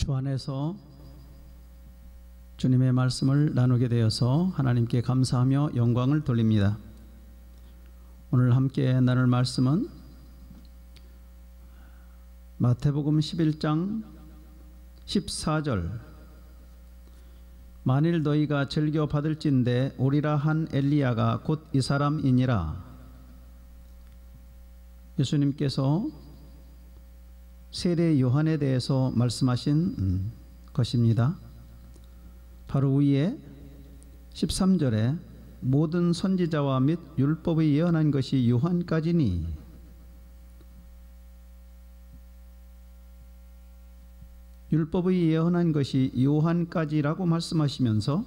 주 안에서 주님의 말씀을 나누게 되어서 하나님께 감사하며 영광을 돌립니다. 오늘 함께 나눌 말씀은 마태복음 11장 14절 만일 너희가 즐겨 받을진대 오리라 한 엘리야가 곧 이 사람이니라. 예수님께서 세례 요한에 대해서 말씀하신 것입니다. 바로 위에 13절에 모든 선지자와 및 율법이 예언한 것이 요한까지니 율법이 예언한 것이 요한까지라고 말씀하시면서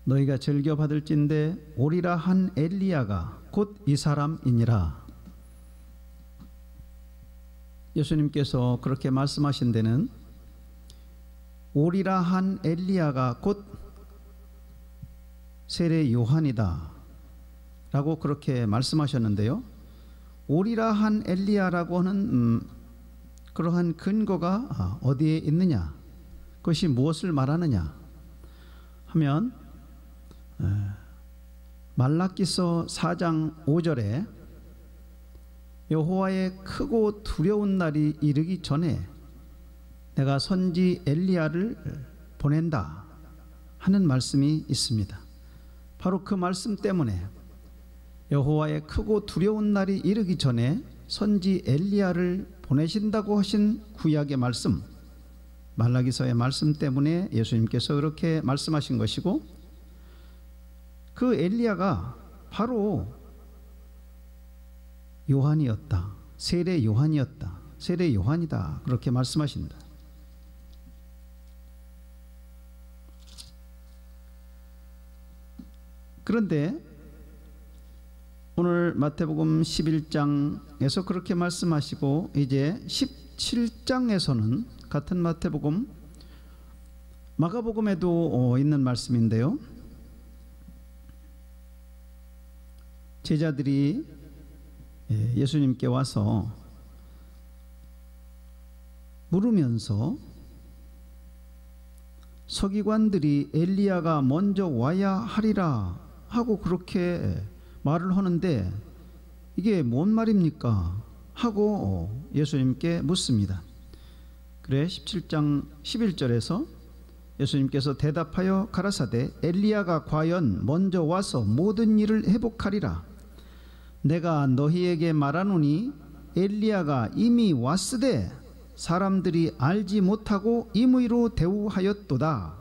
너희가 즐겨 받을진대 오리라 한 엘리야가 곧 이 사람이니라. 예수님께서 그렇게 말씀하신 데는 오리라 한 엘리야가 곧 세례 요한이다 라고 그렇게 말씀하셨는데요, 오리라 한 엘리야라고 하는 그러한 근거가 어디에 있느냐, 그것이 무엇을 말하느냐 하면 말라기서 4장 5절에 여호와의 크고 두려운 날이 이르기 전에 내가 선지 엘리야를 보낸다 하는 말씀이 있습니다. 바로 그 말씀 때문에 여호와의 크고 두려운 날이 이르기 전에 선지 엘리야를 보내신다고 하신 구약의 말씀, 말라기서의 말씀 때문에 예수님께서 그렇게 말씀하신 것이고, 그 엘리야가 바로 요한이었다, 세례 요한이었다, 세례 요한이다 그렇게 말씀하신다. 그런데 오늘 마태복음 11장에서 그렇게 말씀하시고 이제 17장에서는 같은 마태복음 마가복음에도 있는 말씀인데요, 제자들이 예수님께 와서 물으면서 서기관들이 엘리야가 먼저 와야 하리라 하고 그렇게 말을 하는데 이게 뭔 말입니까? 하고 예수님께 묻습니다. 그래 17장 11절에서 예수님께서 대답하여 가라사대 엘리야가 과연 먼저 와서 모든 일을 회복하리라. 내가 너희에게 말하노니 엘리야가 이미 왔으되 사람들이 알지 못하고 임의로 대우하였도다.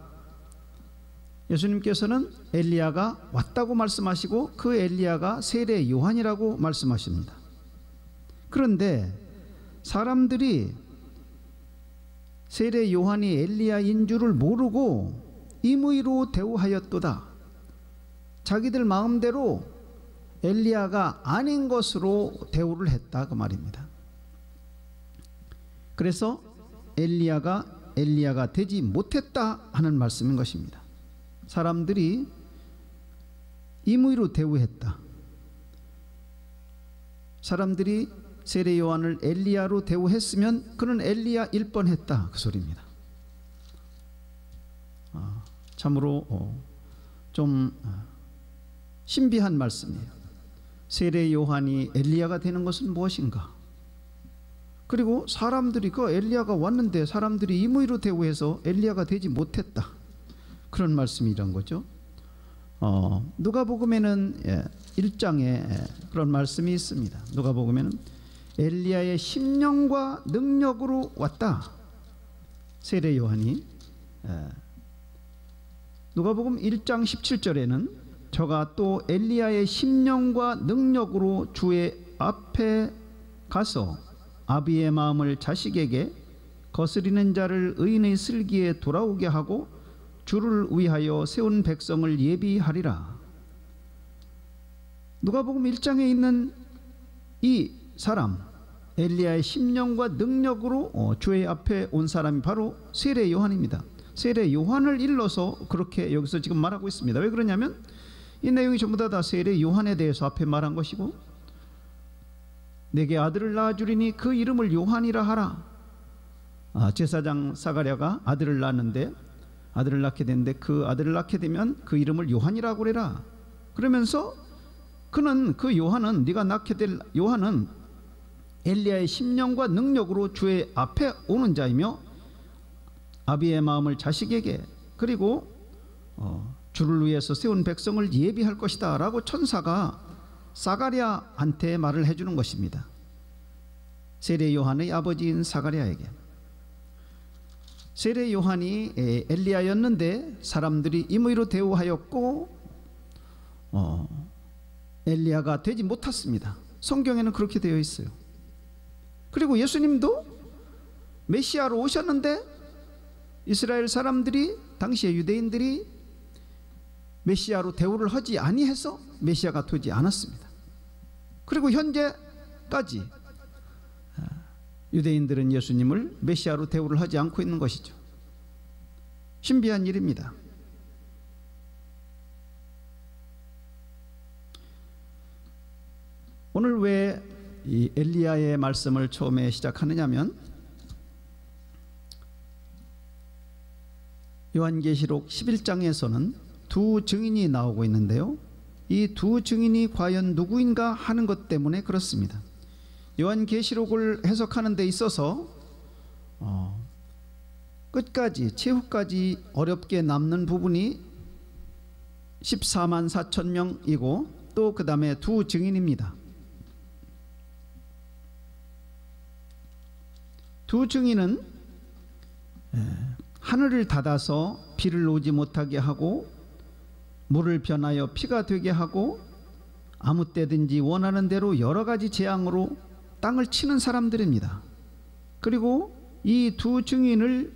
예수님께서는 엘리야가 왔다고 말씀하시고 그 엘리야가 세례 요한이라고 말씀하십니다. 그런데 사람들이 세례 요한이 엘리야인 줄을 모르고 임의로 대우하였도다. 자기들 마음대로 엘리야가 아닌 것으로 대우를 했다 그 말입니다. 그래서 엘리야가 되지 못했다 하는 말씀인 것입니다. 사람들이 임의로 대우했다. 사람들이 세례 요한을 엘리야로 대우했으면 그는 엘리야일 뻔했다 그 소리입니다. 참으로 좀 신비한 말씀이에요. 세례 요한이 엘리야가 되는 것은 무엇인가? 그리고 사람들이 그 엘리야가 왔는데 사람들이 임의로 대우해서 엘리야가 되지 못했다 그런 말씀이란 거죠. 누가복음에는 1장에 그런 말씀이 있습니다. 누가복음에는 엘리야의 심령과 능력으로 왔다 세례 요한이. 누가복음 1장 17절에는 저가 또 엘리야의 심령과 능력으로 주의 앞에 가서 아비의 마음을 자식에게 거스리는 자를 의인의 슬기에 돌아오게 하고 주를 위하여 세운 백성을 예비하리라. 누가복음 1장에 있는 이 사람 엘리야의 심령과 능력으로 주의 앞에 온 사람이 바로 세례 요한입니다. 세례 요한을 일러서 그렇게 여기서 지금 말하고 있습니다. 왜 그러냐면 이 내용이 전부 다 세례 요한에 대해서 앞에 말한 것이고, 내게 아들을 낳아주리니 그 이름을 요한이라 하라. 제사장 사가랴가 아들을 낳았는데 아들을 낳게 됐는데 그 아들을 낳게 되면 그 이름을 요한이라고 그래라. 그러면서 그는 그 요한은 네가 낳게 될 요한은 엘리야의 심령과 능력으로 주의 앞에 오는 자이며 아비의 마음을 자식에게 그리고 주를 위해서 세운 백성을 예비할 것이다 라고 천사가 사가랴한테 말을 해주는 것입니다. 세례 요한의 아버지인 사가랴에게. 세례 요한이 엘리야였는데 사람들이 임의로 대우하였고 엘리야가 되지 못했습니다. 성경에는 그렇게 되어 있어요. 그리고 예수님도 메시아로 오셨는데 이스라엘 사람들이 당시의 유대인들이 메시아로 대우를 하지 아니해서 메시아가 되지 않았습니다. 그리고 현재까지 유대인들은 예수님을 메시아로 대우를 하지 않고 있는 것이죠. 신비한 일입니다. 오늘 왜 이 엘리야의 말씀을 처음에 시작하느냐면 요한계시록 11장에서는 두 증인이 나오고 있는데요. 이 두 증인이 과연 누구인가 하는 것 때문에 그렇습니다. 요한계시록을 해석하는 데 있어서 끝까지 최후까지 어렵게 남는 부분이 14만 4천 명이고 또 그 다음에 두 증인입니다. 두 증인은 하늘을 닫아서 비를 오지 못하게 하고 물을 변하여 피가 되게 하고 아무 때든지 원하는 대로 여러 가지 재앙으로 땅을 치는 사람들입니다. 그리고 이 두 증인을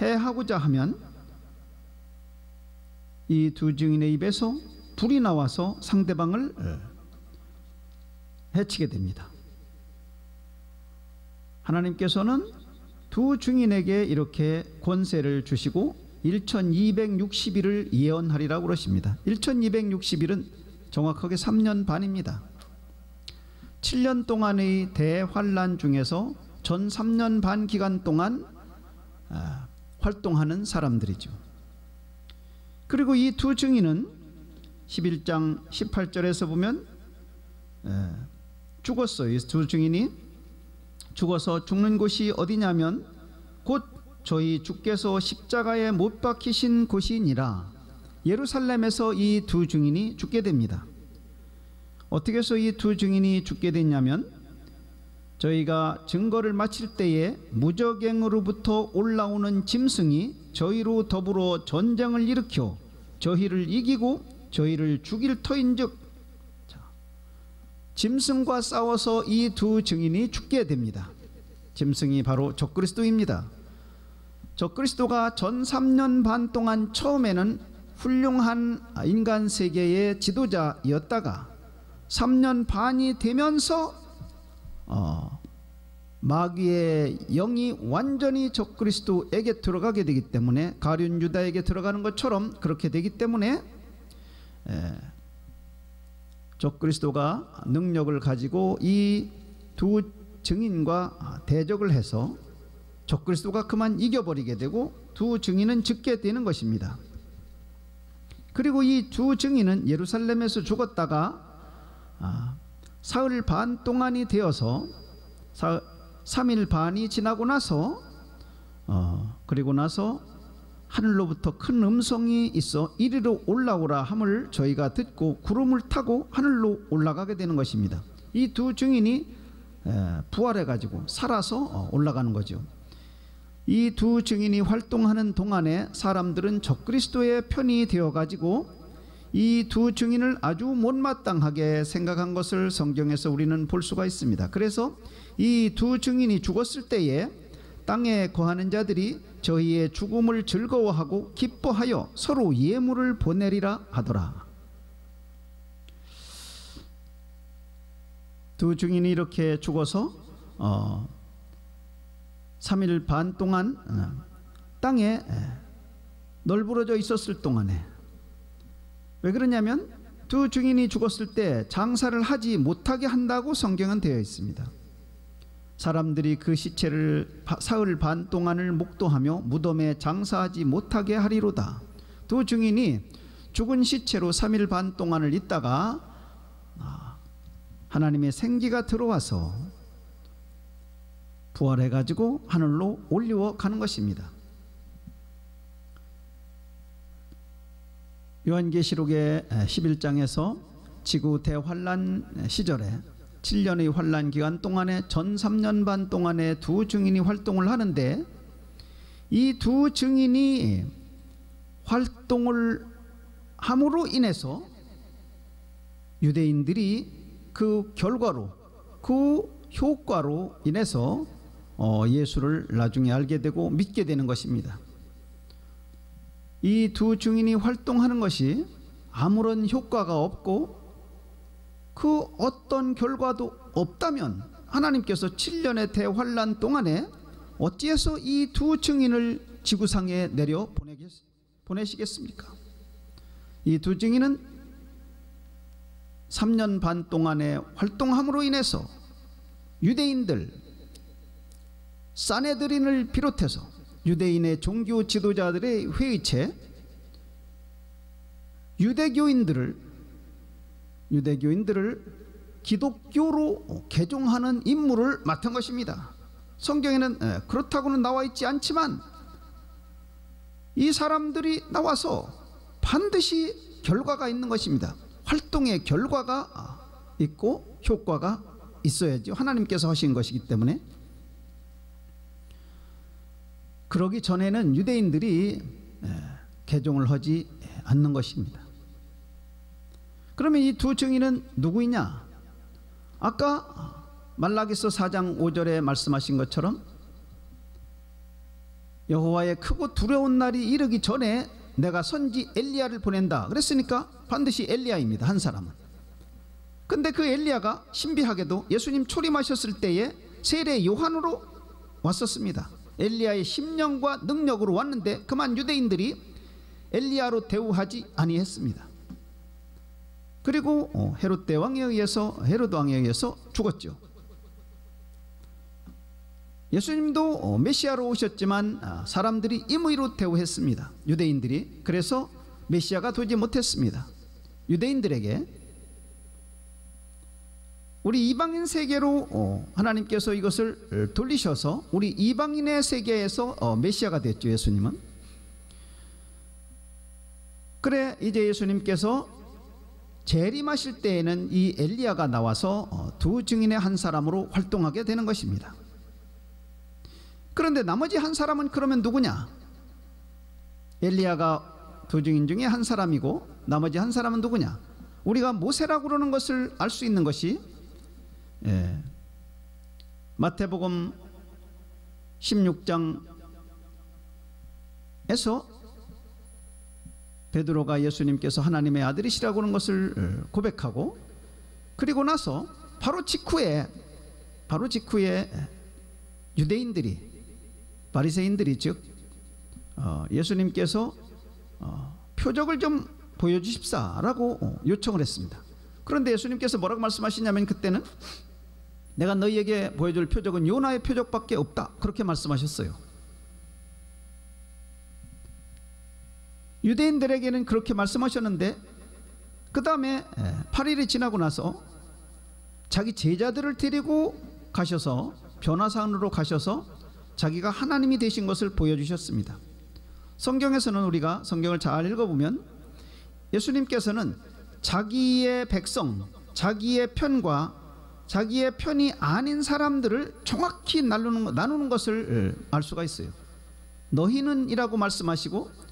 해하고자 하면 이 두 증인의 입에서 불이 나와서 상대방을 해치게 됩니다. 하나님께서는 두 증인에게 이렇게 권세를 주시고 1260일을 예언하리라고 그러십니다. 1260일은 정확하게 3년 반입니다. 7년 동안의 대환란 중에서 전 3년 반 기간 동안 활동하는 사람들이죠. 그리고 이 두 증인은 11장 18절에서 보면 죽었어요. 이 두 증인이 죽어서 죽는 곳이 어디냐면 곧 저희 주께서 십자가에 못 박히신 곳이니라. 예루살렘에서 이 두 증인이 죽게 됩니다. 어떻게 해서 이 두 증인이 죽게 됐냐면 저희가 증거를 마칠 때에 무적행으로부터 올라오는 짐승이 저희로 더불어 전쟁을 일으켜 저희를 이기고 저희를 죽일 터인즉 짐승과 싸워서 이 두 증인이 죽게 됩니다. 짐승이 바로 적그리스도입니다. 적그리스도가 전 3년 반 동안 처음에는 훌륭한 인간 세계의 지도자였다가 3년 반이 되면서 마귀의 영이 완전히 적그리스도에게 들어가게 되기 때문에 가룟 유다에게 들어가는 것처럼 그렇게 되기 때문에 적그리스도가 능력을 가지고 이 두 증인과 대적을 해서 적그리스도가 그만 이겨버리게 되고 두 증인은 죽게 되는 것입니다. 그리고 이 두 증인은 예루살렘에서 죽었다가 사흘 반 동안이 되어서 3일 반이 지나고 나서 그리고 나서 하늘로부터 큰 음성이 있어 이리로 올라오라 함을 저희가 듣고 구름을 타고 하늘로 올라가게 되는 것입니다. 이 두 증인이 부활해 가지고 살아서 올라가는 거죠. 이 두 증인이 활동하는 동안에 사람들은 적그리스도의 편이 되어 가지고 이 두 증인을 아주 못마땅하게 생각한 것을 성경에서 우리는 볼 수가 있습니다. 그래서 이 두 증인이 죽었을 때에 땅에 거하는 자들이 저희의 죽음을 즐거워하고 기뻐하여 서로 예물을 보내리라 하더라. 두 증인이 이렇게 죽어서 3일 반 동안 땅에 널브러져 있었을 동안에, 왜 그러냐면 두 증인이 죽었을 때 장사를 하지 못하게 한다고 성경은 되어 있습니다. 사람들이 그 시체를 사흘 반 동안을 목도하며 무덤에 장사하지 못하게 하리로다. 두 증인이 죽은 시체로 3일 반 동안을 있다가 하나님의 생기가 들어와서 부활해 가지고 하늘로 올리워 가는 것입니다. 요한계시록의 11장에서 지구 대환란 시절에 7년의 환란 기간 동안에 전 3년 반 동안에 두 증인이 활동을 하는데, 이 두 증인이 활동을 함으로 인해서 유대인들이 그 결과로, 그 효과로 인해서 예수를 나중에 알게 되고 믿게 되는 것입니다. 이 두 증인이 활동하는 것이 아무런 효과가 없고 그 어떤 결과도 없다면 하나님께서 7년의 대환란 동안에 어찌해서 이 두 증인을 지구상에 내려 보내시겠습니까? 이 두 증인은 3년 반 동안의 활동함으로 인해서 유대인들, 사네드린을 비롯해서 유대인의 종교 지도자들의 회의체, 유대교인들을 기독교로 개종하는 임무를 맡은 것입니다. 성경에는 그렇다고는 나와 있지 않지만 이 사람들이 나와서 반드시 결과가 있는 것입니다. 활동의 결과가 있고 효과가 있어야죠. 하나님께서 하신 것이기 때문에. 그러기 전에는 유대인들이 개종을 하지 않는 것입니다. 그러면 이 두 증인은 누구이냐? 아까 말라기서 4장 5절에 말씀하신 것처럼 여호와의 크고 두려운 날이 이르기 전에 내가 선지 엘리야를 보낸다 그랬으니까 반드시 엘리야입니다. 한 사람은. 근데 그 엘리야가 신비하게도 예수님 초림하셨을 때에 세례 요한으로 왔었습니다. 엘리야의 심령과 능력으로 왔는데 그만 유대인들이 엘리야로 대우하지 아니했습니다. 그리고 헤롯 왕에 의해서 죽었죠. 예수님도 메시아로 오셨지만 사람들이 임의로 대우했습니다. 유대인들이. 그래서 메시아가 되지 못했습니다. 유대인들에게. 우리 이방인 세계로 하나님께서 이것을 돌리셔서 우리 이방인의 세계에서 메시아가 됐죠. 예수님은. 그래 이제 예수님께서 재림하실 때에는 이 엘리야가 나와서 두 증인의 한 사람으로 활동하게 되는 것입니다. 그런데 나머지 한 사람은 그러면 누구냐? 엘리야가 두 증인 중에 한 사람이고 나머지 한 사람은 누구냐? 우리가 모세라고 그러는 것을 알 수 있는 것이 마태복음 16장에서 베드로가 예수님께서 하나님의 아들이시라고 하는 것을 고백하고, 그리고 나서 바로 직후에 유대인들이, 바리새인들이, 즉 예수님께서 표적을 좀 보여주십사라고 요청을 했습니다. 그런데 예수님께서 뭐라고 말씀하시냐면 그때는 내가 너희에게 보여줄 표적은 요나의 표적밖에 없다 그렇게 말씀하셨어요. 유대인들에게는 그렇게 말씀하셨는데 그 다음에 8일이 지나고 나서 자기 제자들을 데리고 가셔서 변화산으로 가셔서 자기가 하나님이 되신 것을 보여주셨습니다. 성경에서는 우리가 성경을 잘 읽어보면 예수님께서는 자기의 백성, 자기의 편과 자기의 편이 아닌 사람들을 정확히 나누는 것을 알 수가 있어요. 너희는 이라고 말씀하시고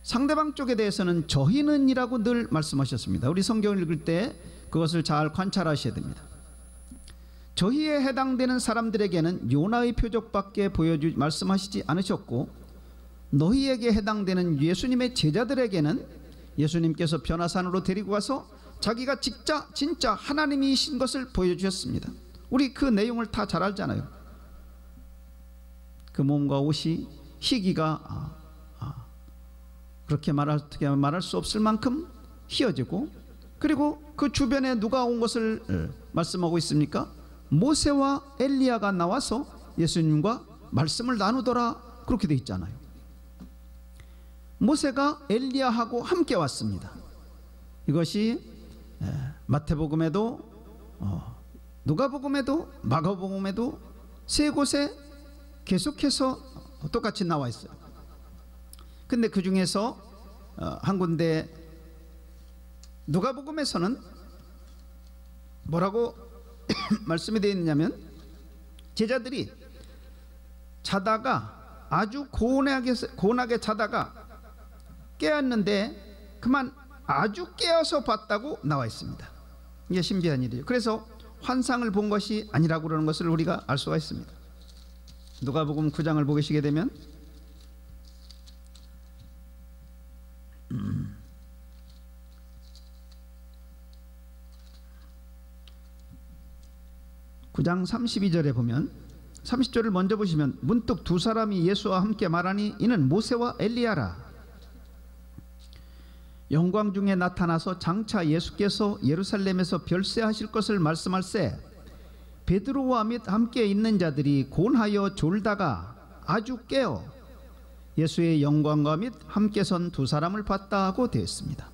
상대방 쪽에 대해서는 저희는 이라고 늘 말씀하셨습니다. 우리 성경을 읽을 때 그것을 잘 관찰하셔야 됩니다. 저희에 해당되는 사람들에게는 요나의 표적밖에 말씀하시지 않으셨고, 너희에게 해당되는 예수님의 제자들에게는 예수님께서 변화산으로 데리고 가서 자기가 진짜 하나님이신 것을 보여주셨습니다. 우리 그 내용을 다 잘 알잖아요. 그 몸과 옷이 희기가 그렇게 말할 수 없을 만큼 희어지고, 그리고 그 주변에 누가 온 것을 말씀하고 있습니까? 모세와 엘리야가 나와서 예수님과 말씀을 나누더라, 그렇게 돼 있잖아요. 모세가 엘리야하고 함께 왔습니다. 이것이 마태복음에도 누가복음에도 마가복음에도 세 곳에 계속해서 똑같이 나와 있어요. 근데 그 중에서 한 군데 누가복음에서는 뭐라고 말씀이 되어 있느냐면, 제자들이 자다가 아주 고운하게 자다가 깨었는데 그만 아주 깨어서 봤다고 나와 있습니다. 이게 신비한 일이에요. 그래서 환상을 본 것이 아니라고 그러는 것을 우리가 알 수가 있습니다. 누가복음 9장을 보시게 되면 9장 32절에 보면, 30절을 먼저 보시면, 문득 두 사람이 예수와 함께 말하니 이는 모세와 엘리야라. 영광 중에 나타나서 장차 예수께서 예루살렘에서 별세하실 것을 말씀할세 베드로와 및 함께 있는 자들이 곤하여 졸다가 아주 깨어 예수의 영광과 및 함께 선 두 사람을 봤다 하고 되어 있습니다.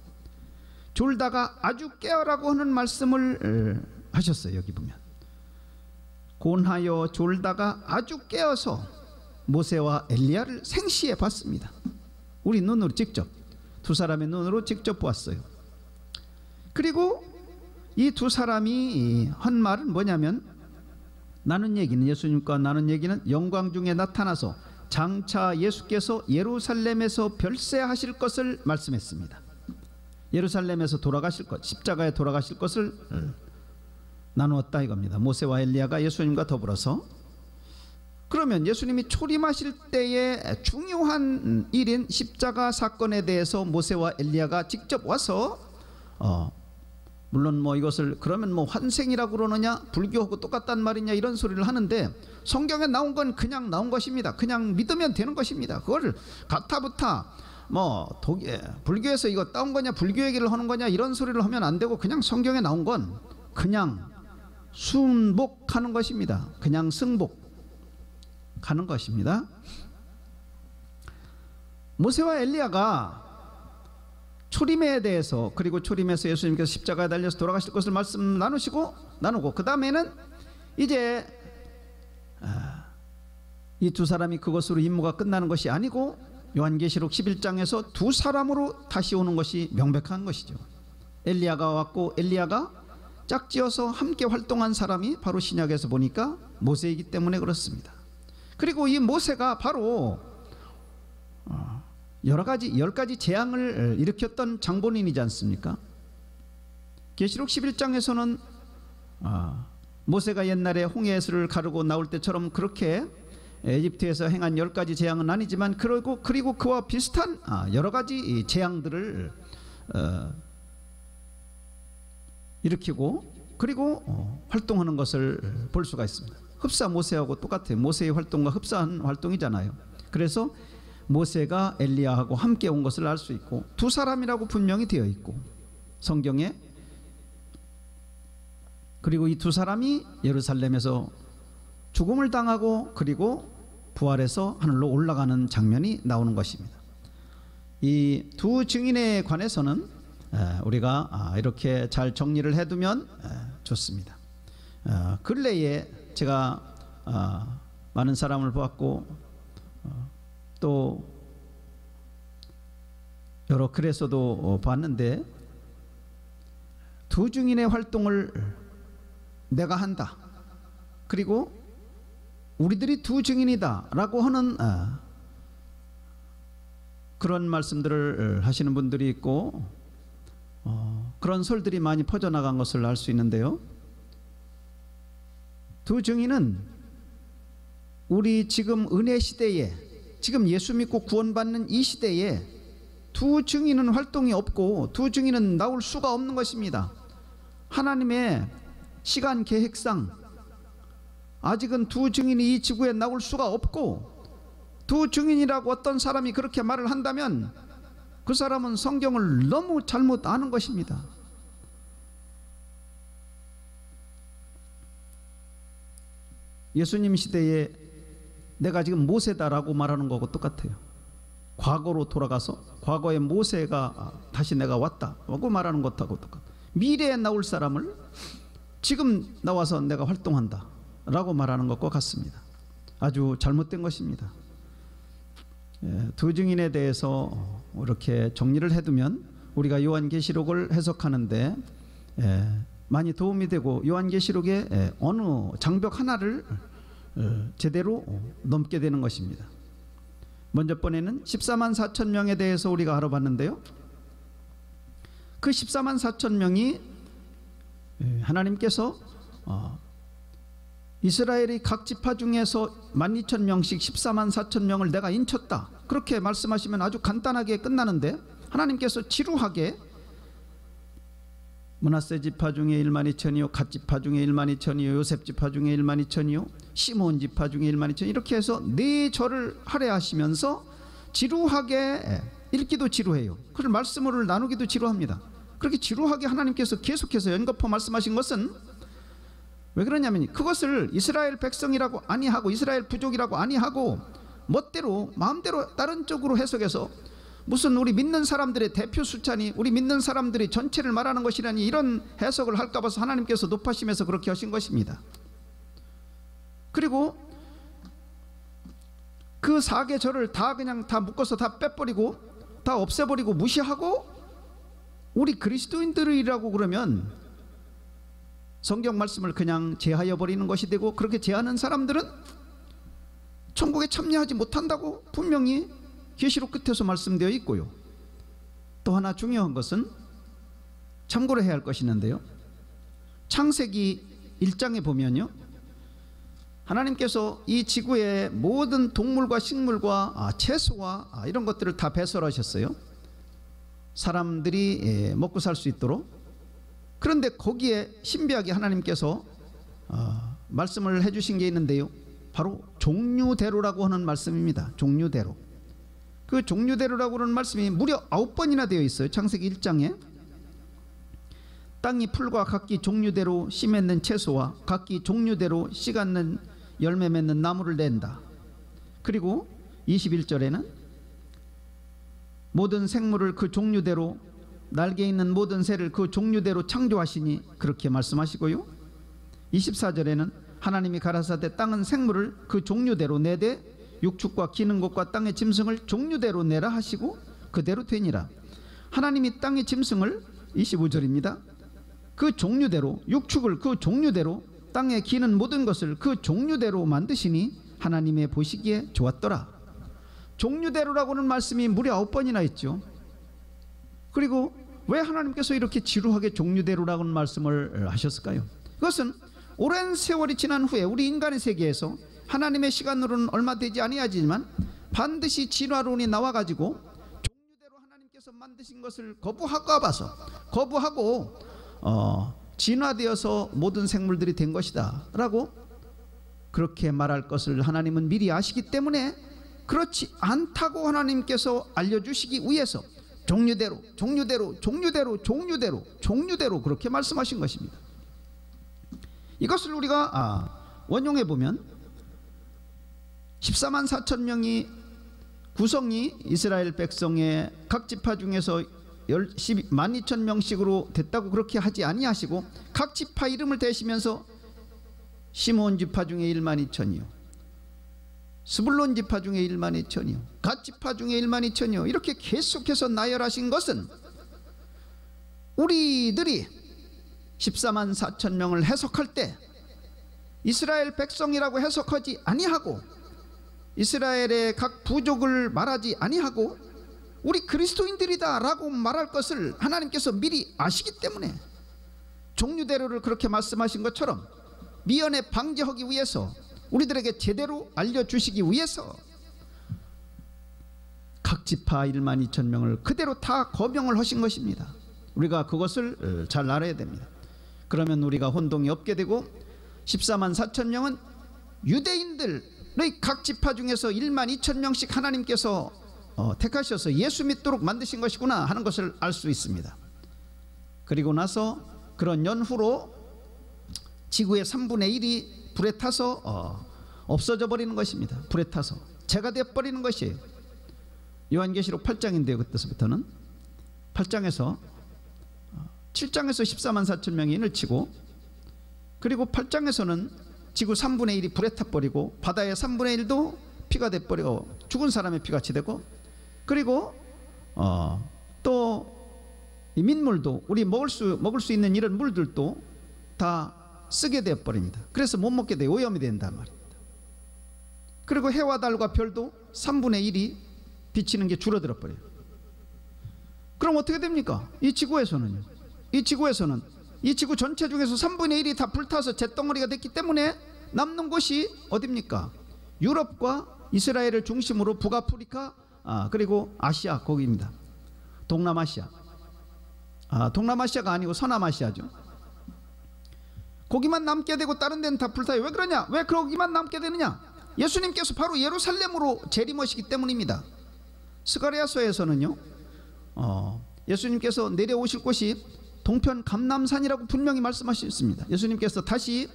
졸다가 아주 깨어라고 하는 말씀을 하셨어요. 여기 보면 곤하여 졸다가 아주 깨어서 모세와 엘리야를 생시에 봤습니다. 우리 눈으로 직접, 두 사람의 눈으로 직접 보았어요. 그리고 이 두 사람이 한 말은 뭐냐면, 나눈 얘기는, 예수님과 나눈 얘기는 영광 중에 나타나서 장차 예수께서 예루살렘에서 별세하실 것을 말씀했습니다. 예루살렘에서 돌아가실 것, 십자가에 돌아가실 것을 나누었다 이겁니다. 모세와 엘리야가 예수님과 더불어서. 그러면 예수님이 초림하실 때의 중요한 일인 십자가 사건에 대해서 모세와 엘리야가 직접 와서 물론 뭐 이것을 그러면 뭐 환생이라고 그러느냐, 불교하고 똑같단 말이냐, 이런 소리를 하는데, 성경에 나온 건 그냥 나온 것입니다. 그냥 믿으면 되는 것입니다. 그걸 가타부타 뭐 불교에서 이거 따온 거냐, 불교 얘기를 하는 거냐, 이런 소리를 하면 안 되고, 그냥 성경에 나온 건 그냥 순복하는 것입니다. 그냥 승복하는 것입니다. 모세와 엘리야가 초림에 대해서, 그리고 초림에서 예수님께서 십자가에 달려서 돌아가실 것을 말씀 나누고, 그 다음에는 이제 이 두 사람이 그것으로 임무가 끝나는 것이 아니고, 요한계시록 11장에서 두 사람으로 다시 오는 것이 명백한 것이죠. 엘리야가 왔고, 엘리야가 짝지어서 함께 활동한 사람이 바로 신약에서 보니까 모세이기 때문에 그렇습니다. 그리고 이 모세가 바로 열 가지 재앙을 일으켰던 장본인이지 않습니까? 계시록 11장에서는 모세가 옛날에 홍해를 가르고 나올 때처럼 그렇게 에집트에서 행한 10가지 재앙은 아니지만, 그리고 그와 비슷한 여러 가지 재앙들을 일으키고, 그리고 활동하는 것을 볼 수가 있습니다. 흡사 모세하고 똑같아요. 모세의 활동과 흡사한 활동이잖아요. 그래서 모세가 엘리야하고 함께 온 것을 알 수 있고, 두 사람이라고 분명히 되어 있고 성경에. 그리고 이 두 사람이 예루살렘에서 죽음을 당하고 그리고 부활해서 하늘로 올라가는 장면이 나오는 것입니다. 이 두 증인에 관해서는 우리가 이렇게 잘 정리를 해두면 좋습니다. 근래에 제가 많은 사람을 보았고, 또 여러 글에서도 봤는데, 두 증인의 활동을 내가 한다, 그리고 우리들이 두 증인이다 라고 하는 그런 말씀들을 하시는 분들이 있고, 그런 설들이 많이 퍼져나간 것을 알 수 있는데요, 두 증인은 우리 지금 은혜 시대에, 지금 예수 믿고 구원받는 이 시대에 두 증인은 활동이 없고, 두 증인은 나올 수가 없는 것입니다. 하나님의 시간 계획상 아직은 두 증인이 이 지구에 나올 수가 없고, 두 증인이라고 어떤 사람이 그렇게 말을 한다면 그 사람은 성경을 너무 잘못 아는 것입니다. 예수님 시대에 내가 지금 모세다라고 말하는 거하고 똑같아요. 과거로 돌아가서 과거의 모세가 다시 내가 왔다라고 말하는 것하고 똑같아요. 미래에 나올 사람을 지금 나와서 내가 활동한다 라고 말하는 것과 같습니다. 아주 잘못된 것입니다. 두 증인에 대해서 이렇게 정리를 해두면 우리가 요한계시록을 해석하는데 많이 도움이 되고 요한계시록의 어느 장벽 하나를 제대로 넘게 되는 것입니다. 먼저 번에는 14만 4천 명에 대해서 우리가 알아봤는데요, 그 14만 4천 명이 하나님께서 이스라엘의 각 지파 중에서 12,000명씩 14만 4천 명을 내가 인쳤다 그렇게 말씀하시면 아주 간단하게 끝나는데, 하나님께서 지루하게 므낫세 지파 중에 12,000이요, 갓 지파 중에 12,000이요, 요셉 지파 중에 12,000이요, 시몬 지파 중에 12,000, 이렇게 해서 네 절을 할애하시면서 지루하게 읽기도 지루해요. 그걸 말씀을 나누기도 지루합니다. 그렇게 지루하게 하나님께서 계속해서 연거푸 말씀하신 것은 왜 그러냐면, 그것을 이스라엘 백성이라고 아니하고 이스라엘 부족이라고 아니하고 멋대로 마음대로 다른 쪽으로 해석해서 무슨 우리 믿는 사람들의 대표 숫자니 우리 믿는 사람들이 전체를 말하는 것이라니 이런 해석을 할까 봐서 하나님께서 높아심에서 그렇게 하신 것입니다. 그리고 그 4계절을 다 그냥 다 묶어서 다 빼버리고 다 없애버리고 무시하고 우리 그리스도인들이라고 그러면 성경 말씀을 그냥 제하여 버리는 것이 되고, 그렇게 제하는 사람들은 천국에 참여하지 못한다고 분명히 계시록 끝에서 말씀되어 있고요. 또 하나 중요한 것은 참고로 해야 할 것이 있는데요, 창세기 1장에 보면요, 하나님께서 이 지구의 모든 동물과 식물과 채소와 이런 것들을 다 배설하셨어요. 사람들이 먹고 살 수 있도록. 그런데 거기에 신비하게 하나님께서 말씀을 해주신 게 있는데요, 바로 종류대로라고 하는 말씀입니다. 종류대로. 그 종류대로라고 하는 말씀이 무려 9번이나 되어 있어요. 창세기 1장에 땅이 풀과 각기 종류대로 씨 맺는 채소와 각기 종류대로 씨 갖는 열매 맺는 나무를 낸다. 그리고 21절에는 모든 생물을 그 종류대로, 날개 있는 모든 새를 그 종류대로 창조하시니 그렇게 말씀하시고요. 24절에는 하나님이 가라사대 땅은 생물을 그 종류대로 내되 육축과 기는 것과 땅의 짐승을 종류대로 내라 하시고 그대로 되니라. 하나님이 땅의 짐승을 25절입니다. 그 종류대로, 육축을 그 종류대로, 땅에 기는 모든 것을 그 종류대로 만드시니 하나님의 보시기에 좋았더라. 종류대로라고는 말씀이 무려 9번이나 있죠. 그리고 왜 하나님께서 이렇게 지루하게 종류대로라고는 말씀을 하셨을까요? 그것은 오랜 세월이 지난 후에 우리 인간의 세계에서 하나님의 시간으로는 얼마 되지 아니하지만 반드시 진화론이 나와가지고 종류대로 하나님께서 만드신 것을 거부하고 진화되어서 모든 생물들이 된 것이다 라고 그렇게 말할 것을 하나님은 미리 아시기 때문에 그렇지 않다고 하나님께서 알려주시기 위해서 종류대로 그렇게 말씀하신 것입니다. 이것을 우리가 원용해 보면 14만 4천 명이 구성이 이스라엘 백성의 각 지파 중에서 12,000명씩으로 됐다고 그렇게 하지 아니하시고 각 지파 이름을 대시면서 시몬 지파 중에 12,000이요, 스불론 지파 중에 12,000이요, 갓 지파 중에 12,000이요, 이렇게 계속해서 나열하신 것은 우리들이 14만 4천 명을 해석할 때 이스라엘 백성이라고 해석하지 아니하고 이스라엘의 각 부족을 말하지 아니하고 우리 그리스도인들이다 라고 말할 것을 하나님께서 미리 아시기 때문에 종류대로를 그렇게 말씀하신 것처럼 미연에 방지하기 위해서, 우리들에게 제대로 알려주시기 위해서 각 지파 12,000명을 그대로 다 거명을 하신 것입니다. 우리가 그것을 잘 알아야 됩니다. 그러면 우리가 혼동이 없게 되고 14만 4천 명은 유대인들의 각 지파 중에서 12,000명씩 하나님께서 택하셔서 예수 믿도록 만드신 것이구나 하는 것을 알 수 있습니다. 그리고 나서 그런 연후로 지구의 3분의 1이 불에 타서 없어져 버리는 것입니다. 불에 타서 재가 되어 버리는 것이에요. 요한계시록 8장인데요. 그때서부터는 8장에서 7장에서 14만 4천 명이 인을 치고, 그리고 8장에서는 지구 3분의 1이 불에 타버리고 바다의 3분의 1도 피가 돼버리고 죽은 사람의 피같이 되고, 그리고 또 이 민물도 우리 먹을 수 있는 이런 물들도 다 쓰게 되어버립니다. 그래서 못 먹게 돼 오염이 된단 말입니다. 그리고 해와 달과 별도 3분의 1이 비치는 게 줄어들어 버려요. 그럼 어떻게 됩니까? 이 지구에서는 이 지구 전체 중에서 3분의 1이 다 불타서 잿덩어리가 됐기 때문에 남는 곳이 어디입니까? 유럽과 이스라엘을 중심으로 북아프리카, 그리고 아시아, 거기입니다. 동남아시아. 동남아시아가 아니고 서남아시아죠. 거기만 남게 되고 다른 데는 다 불타요. 왜 그러냐? 왜 거기만 남게 되느냐? 예수님께서 바로 예루살렘으로 재림하시기 때문입니다. 스가랴서에서는요, 예수님께서 내려오실 곳이 동편 감람산이라고 분명히 말씀하셨습니다. 예수님께서 다시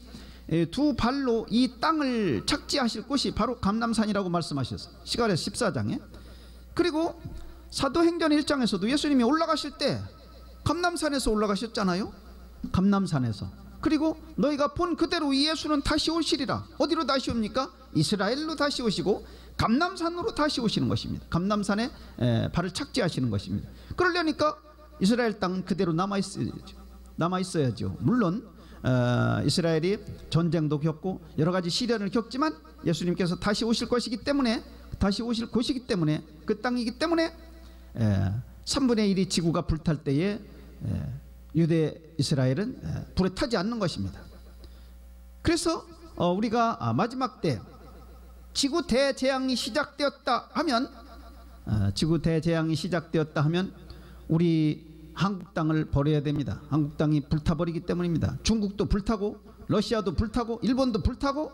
두 발로 이 땅을 착지하실 곳이 바로 감람산이라고 말씀하셨어요. 스가랴서 14장에. 그리고 사도행전 1장에서도 예수님이 올라가실 때 감람산에서 올라가셨잖아요. 감람산에서. 그리고 너희가 본 그대로 이 예수는 다시 오시리라. 어디로 다시 옵니까? 이스라엘로 다시 오시고 감람산으로 다시 오시는 것입니다. 감람산에 발을 착지하시는 것입니다. 그러려니까 이스라엘 땅 그대로 남아있어야죠. 물론 이스라엘이 전쟁도 겪고 여러 가지 시련을 겪지만 예수님께서 다시 오실 것이기 때문에, 다시 오실 곳이기 때문에, 그 땅이기 때문에 3분의 1이 지구가 불탈 때에 유대 이스라엘은 불에 타지 않는 것입니다. 그래서 우리가 마지막 때 지구 대재앙이 시작되었다 하면, 우리 한국 땅을 버려야 됩니다. 한국 땅이 불타버리기 때문입니다. 중국도 불타고 러시아도 불타고 일본도 불타고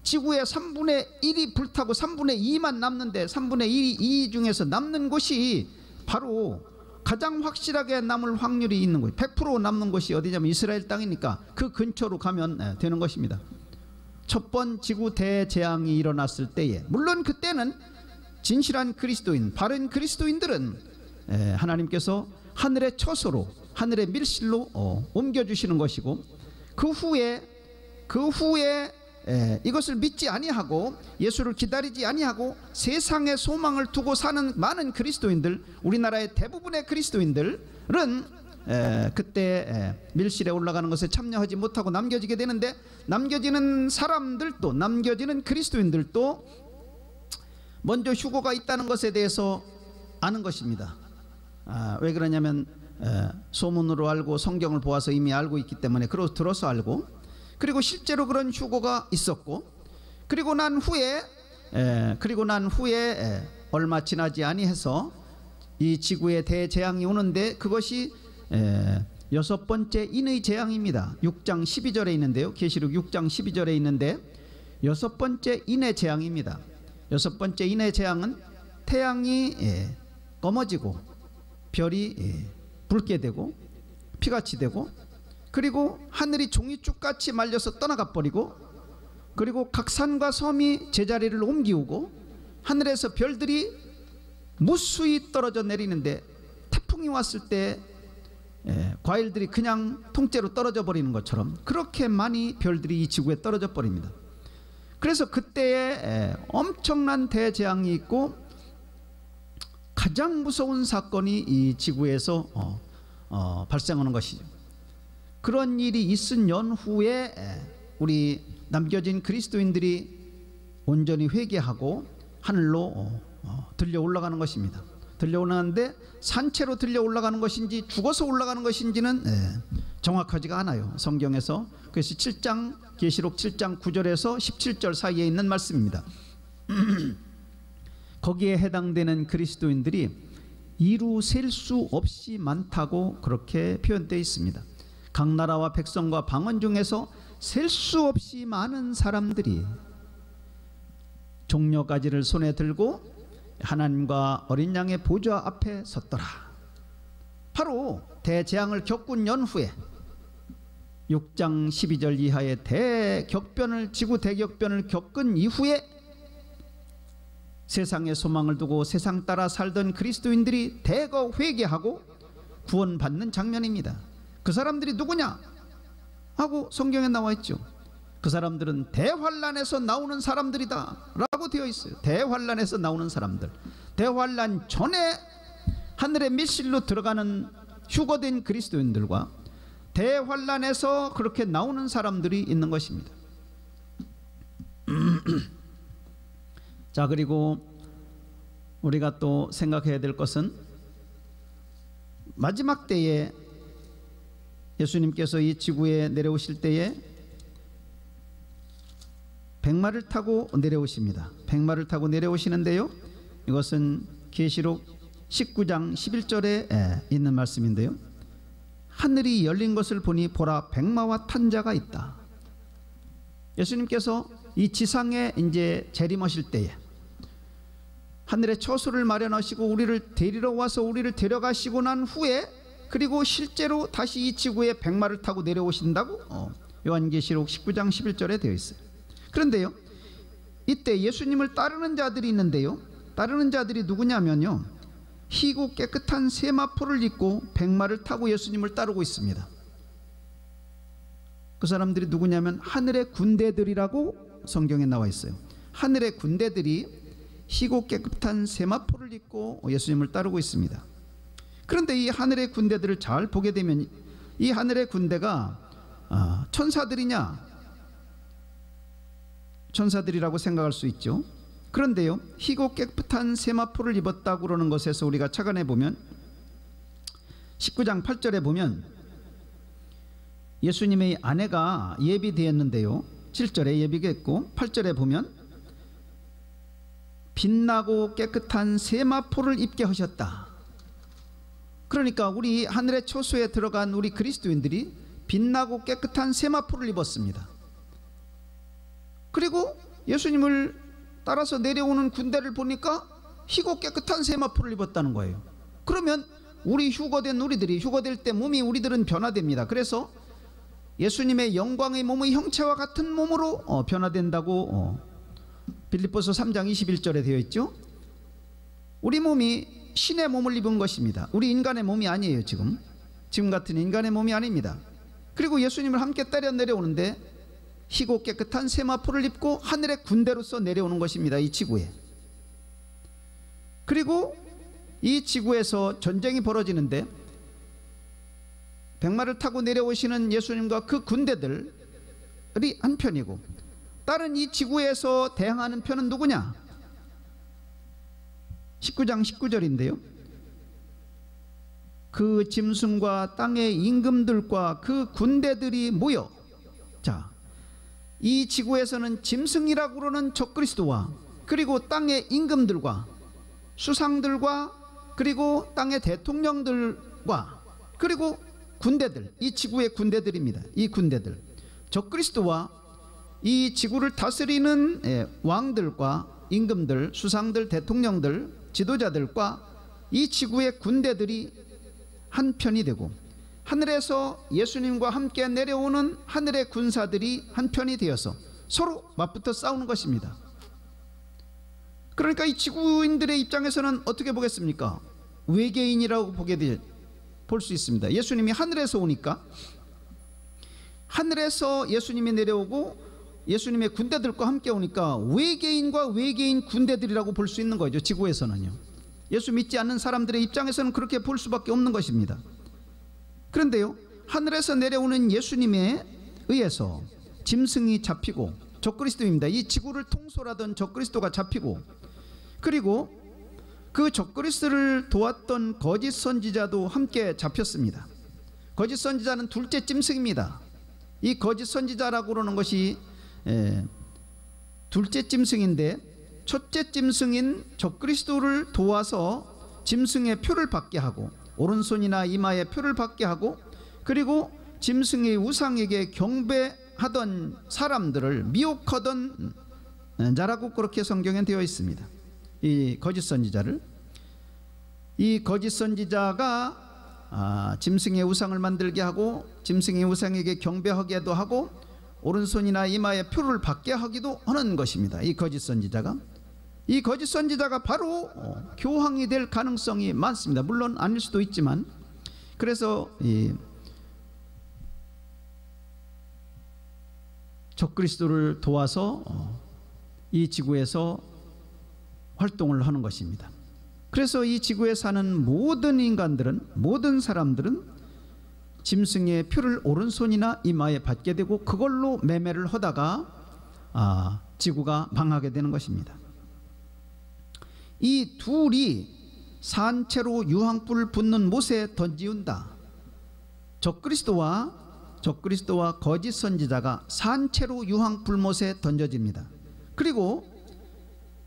지구의 3분의 1이 불타고 3분의 2만 남는데 3분의 2 중에서 남는 곳이 바로 가장 확실하게 남을 확률이 있는 거예요. 100% 남는 곳이 어디냐면 이스라엘 땅이니까 그 근처로 가면 되는 것입니다. 첫 번 지구 대재앙이 일어났을 때에, 물론 그때는 진실한 그리스도인, 바른 그리스도인들은 하나님께서 하늘의 처소로, 하늘의 밀실로 옮겨주시는 것이고, 그 후에 이것을 믿지 아니하고 예수를 기다리지 아니하고 세상의 소망을 두고 사는 많은 그리스도인들, 우리나라의 대부분의 그리스도인들은 그때 밀실에 올라가는 것에 참여하지 못하고 남겨지게 되는데, 남겨지는 사람들도, 남겨지는 그리스도인들도 먼저 휴거가 있다는 것에 대해서 아는 것입니다. 왜 그러냐면 소문으로 알고 성경을 보아서 이미 알고 있기 때문에, 들어서 알고, 그리고 실제로 그런 휴거가 있었고, 그리고 난 후에 얼마 지나지 아니해서 이 지구에 대재앙이 오는데, 그것이 6번째 인의 재앙입니다. 6장 12절에 있는데요. 계시록 6장 12절에 있는데 6번째 인의 재앙입니다. 6번째 인의 재앙은 태양이 검어지고 별이 붉게 되고 피같이 되고, 그리고 하늘이 종이쭉같이 말려서 떠나가 버리고, 그리고 각 산과 섬이 제자리를 옮기우고, 하늘에서 별들이 무수히 떨어져 내리는데 태풍이 왔을 때 과일들이 그냥 통째로 떨어져 버리는 것처럼 그렇게 많이 별들이 이 지구에 떨어져 버립니다. 그래서 그때에 엄청난 대재앙이 있고, 가장 무서운 사건이 이 지구에서 발생하는 것이죠. 그런 일이 있은 연후에 우리 남겨진 그리스도인들이 온전히 회개하고 하늘로 들려 올라가는 것입니다. 들려 올라가는데 산채로 들려 올라가는 것인지 죽어서 올라가는 것인지는 정확하지가 않아요, 성경에서. 그것이 계시록 7장 9절에서 17절 사이에 있는 말씀입니다. 거기에 해당되는 그리스도인들이 이루 셀 수 없이 많다고 그렇게 표현되어 있습니다. 각 나라와 백성과 방언 중에서 셀 수 없이 많은 사람들이 종려가지를 손에 들고 하나님과 어린 양의 보좌 앞에 섰더라. 바로 대재앙을 겪은 연후에 6장 12절 이하의 지구 대격변을 겪은 이후에 세상에 소망을 두고 세상 따라 살던 그리스도인들이 대거 회개하고 구원받는 장면입니다. 그 사람들이 누구냐 하고 성경에 나와 있죠. 그 사람들은 대환란에서 나오는 사람들이다 라고 되어 있어요. 대환란에서 나오는 사람들, 대환란 전에 하늘의 밀실로 들어가는 휴거된 그리스도인들과 대환란에서 그렇게 나오는 사람들이 있는 것입니다. 자, 그리고 우리가 또 생각해야 될 것은 마지막 때에 예수님께서 이 지구에 내려오실 때에 백마를 타고 내려오십니다. 백마를 타고 내려오시는데요, 이것은 계시록 19장 11절에 있는 말씀인데요, 하늘이 열린 것을 보니 보라 백마와 탄 자가 있다. 예수님께서 이 지상에 이제 재림하실 때에 하늘에 처소를 마련하시고 우리를 데리러 와서 우리를 데려가시고 난 후에, 그리고 실제로 다시 이 지구에 백마를 타고 내려오신다고 요한계시록 19장 11절에 되어 있어요. 그런데요, 이때 예수님을 따르는 자들이 있는데요, 따르는 자들이 누구냐면요, 희고 깨끗한 세마포를 입고 백마를 타고 예수님을 따르고 있습니다. 그 사람들이 누구냐면 하늘의 군대들이라고 성경에 나와 있어요. 하늘의 군대들이 희고 깨끗한 세마포를 입고 예수님을 따르고 있습니다. 그런데 이 하늘의 군대들을 잘 보게 되면 이 하늘의 군대가 천사들이냐, 천사들이라고 생각할 수 있죠. 그런데요, 희고 깨끗한 세마포를 입었다고 그러는 것에서 우리가 착안해 보면 19장 8절에 보면 예수님의 아내가 예비되었는데요, 7절에 예비겠고 8절에 보면 빛나고 깨끗한 세마포를 입게 하셨다. 그러니까 우리 하늘의 초소에 들어간 우리 그리스도인들이 빛나고 깨끗한 세마포를 입었습니다. 그리고 예수님을 따라서 내려오는 군대를 보니까 희고 깨끗한 세마포를 입었다는 거예요. 그러면 우리 휴거된 우리들이 휴거될 때 몸이 우리들은 변화됩니다. 그래서 예수님의 영광의 몸의 형체와 같은 몸으로 변화된다고 빌립보서 3장 21절에 되어 있죠. 우리 몸이 신의 몸을 입은 것입니다. 우리 인간의 몸이 아니에요. 지금 같은 인간의 몸이 아닙니다. 그리고 예수님을 함께 따라 내려오는데 희고 깨끗한 세마포를 입고 하늘의 군대로서 내려오는 것입니다. 이 지구에. 그리고 이 지구에서 전쟁이 벌어지는데 백마를 타고 내려오시는 예수님과 그 군대들이 한 편이고, 다른 이 지구에서 대항하는 편은 누구냐? 19장 19절인데요, 그 짐승과 땅의 임금들과 그 군대들이 모여, 자, 이 지구에서는 짐승이라고 그러는 적그리스도와 그리고 땅의 임금들과 수상들과 그리고 땅의 대통령들과 그리고 군대들, 이 지구의 군대들입니다. 이 군대들, 적그리스도와 이 지구를 다스리는 왕들과 임금들, 수상들, 대통령들, 지도자들과 이 지구의 군대들이 한 편이 되고, 하늘에서 예수님과 함께 내려오는 하늘의 군사들이 한 편이 되어서 서로 맞붙어 싸우는 것입니다. 그러니까 이 지구인들의 입장에서는 어떻게 보겠습니까? 외계인이라고 볼 수 있습니다. 예수님이 하늘에서 오니까, 하늘에서 예수님이 내려오고 예수님의 군대들과 함께 오니까 외계인과 외계인 군대들이라고 볼 수 있는 거죠. 지구에서는요. 예수 믿지 않는 사람들의 입장에서는 그렇게 볼 수밖에 없는 것입니다. 그런데요, 하늘에서 내려오는 예수님에 의해서 짐승이 잡히고, 적그리스도입니다. 이 지구를 통솔하던 적그리스도가 잡히고, 그리고 그 적그리스도를 도왔던 거짓 선지자도 함께 잡혔습니다. 거짓 선지자는 둘째 짐승입니다. 이 거짓 선지자라고 그러는 것이 둘째 짐승인데, 첫째 짐승인 적그리스도를 도와서 짐승의 표를 받게 하고, 오른손이나 이마에 표를 받게 하고, 그리고 짐승의 우상에게 경배하던 사람들을 미혹하던 자라고 그렇게 성경에 되어 있습니다. 이 거짓 선지자를, 이 거짓 선지자가 짐승의 우상을 만들게 하고 짐승의 우상에게 경배하게도 하고 오른손이나 이마에 표를 받게 하기도 하는 것입니다. 이 거짓 선지자가 바로 교황이 될 가능성이 많습니다. 물론 아닐 수도 있지만, 그래서 이 적그리스도를 도와서 이 지구에서 활동을 하는 것입니다. 그래서 이 지구에 사는 모든 인간들은, 모든 사람들은 짐승의 표를 오른손이나 이마에 받게 되고 그걸로 매매를 하다가 지구가 망하게 되는 것입니다. 이 둘이 산채로 유황불을 붓는 못에 던지운다. 적그리스도와 거짓 선지자가 산채로 유황불못에 던져집니다. 그리고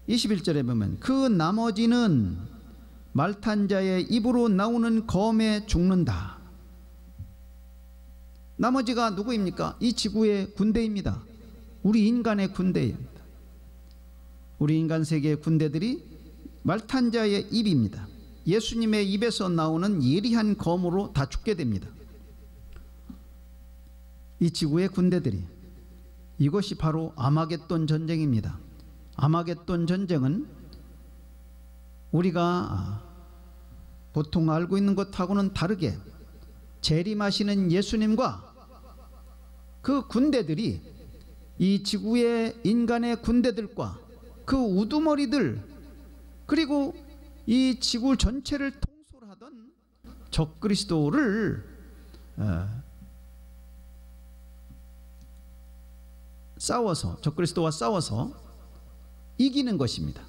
21절에 보면 그 나머지는 말탄 자의 입으로 나오는 검에 죽는다. 나머지가 누구입니까? 이 지구의 군대입니다. 우리 인간의 군대입니다. 우리 인간 세계의 군대들이 말탄 자의 입입니다. 예수님의 입에서 나오는 예리한 검으로 다 죽게 됩니다. 이 지구의 군대들이, 이것이 바로 아마겟돈 전쟁입니다. 아마겟돈 전쟁은 우리가 보통 알고 있는 것하고는 다르게 재림하시는 예수님과 그 군대들이, 이 지구의 인간의 군대들과 그 우두머리들, 그리고 이 지구 전체를 통솔하던 적그리스도를 적그리스도와 싸워서 이기는 것입니다.